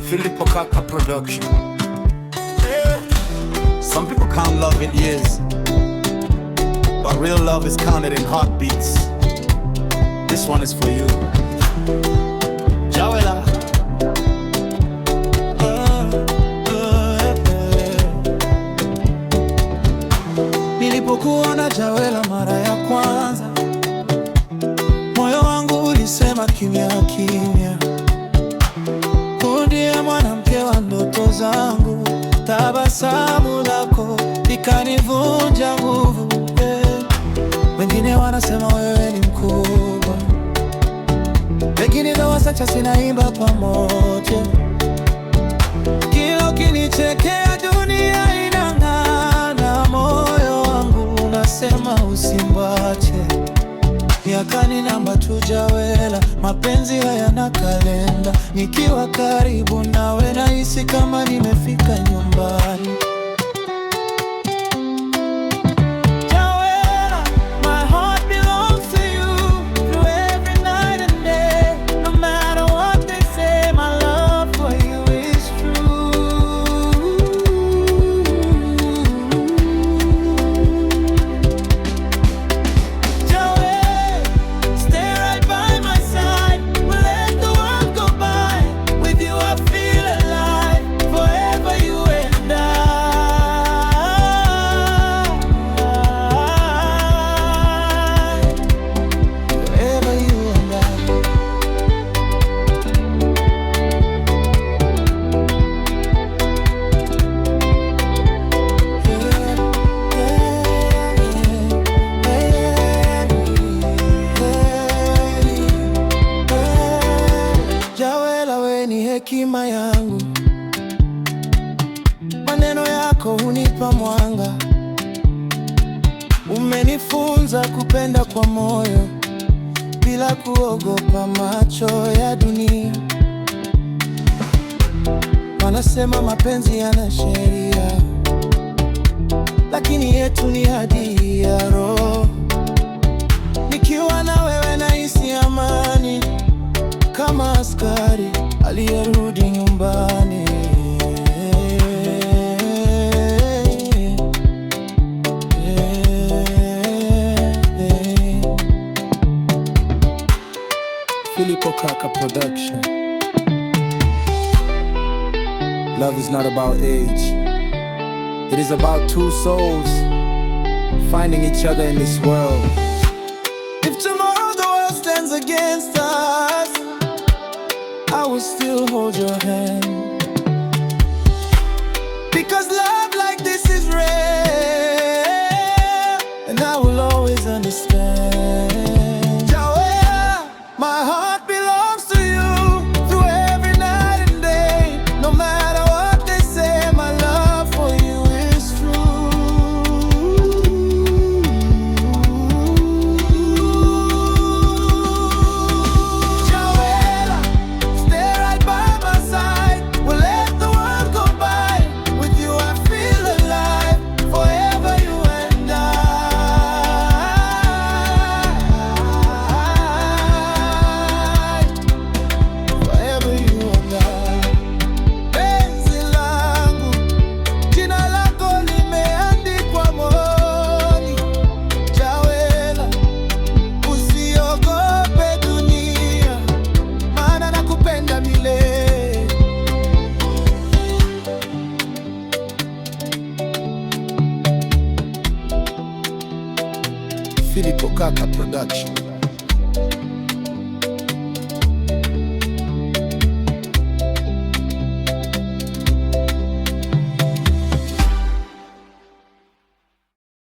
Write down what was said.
Philip Okaka production. Some people count love in years, but real love is counted in heartbeats. This one is for you, Jawela. Nilipokuona Jawela mara ya kwanza, moyo wangu ulisema kimya kimya, ndiye mwanamke wa ndoto zangu. Tabasamu lako likanivunja nguvu. Wengine wanasema wewe ni mkubwa, wengine wasacha sinaimba pamoja. Kila ukinichekea dunia inang'ana, moyo wangu unasema usimwache. Miaka ni namba tu Jawela, mapenzi hayana kalenda. Nikiwa karibu nawe nahisi kama nimefika nyumbani. Jawela, my heart belongs to you through every night and day. No matter what they say, my love for you is true. Jawela, stay right by my side. We'll let the world go by. With you I feel alive. Forever you and forever you and Jawela, we ni hekima yangu, maneno yako hunipa mwanga. Umenifunza kupenda kwa moyo bila kuogopa macho ya dunia. Wanasema mapenzi yana sheria, lakini yetu ni hadithi ya roho. Nikiwa na wewe nahisi amani, kama askari aliyerudi nyumbani. Philip Okaka production. Love is not about age. It is about two souls finding each other in this world. If tomorrow the world stands against us, I will still hold your hand. Because love like this is rare, and I will always understand. Jawela, my heart belongs to you through every night and day. No matter what they say, my love for you is true. Jawela, stay right by my side. We'll let the world go by. With you I feel alive. Forever you and forever you and Penzi langu, jina lako limeandikwa moyoni. Jawela, usiogope dunia, maana nakupenda milele. Philip Okaka production.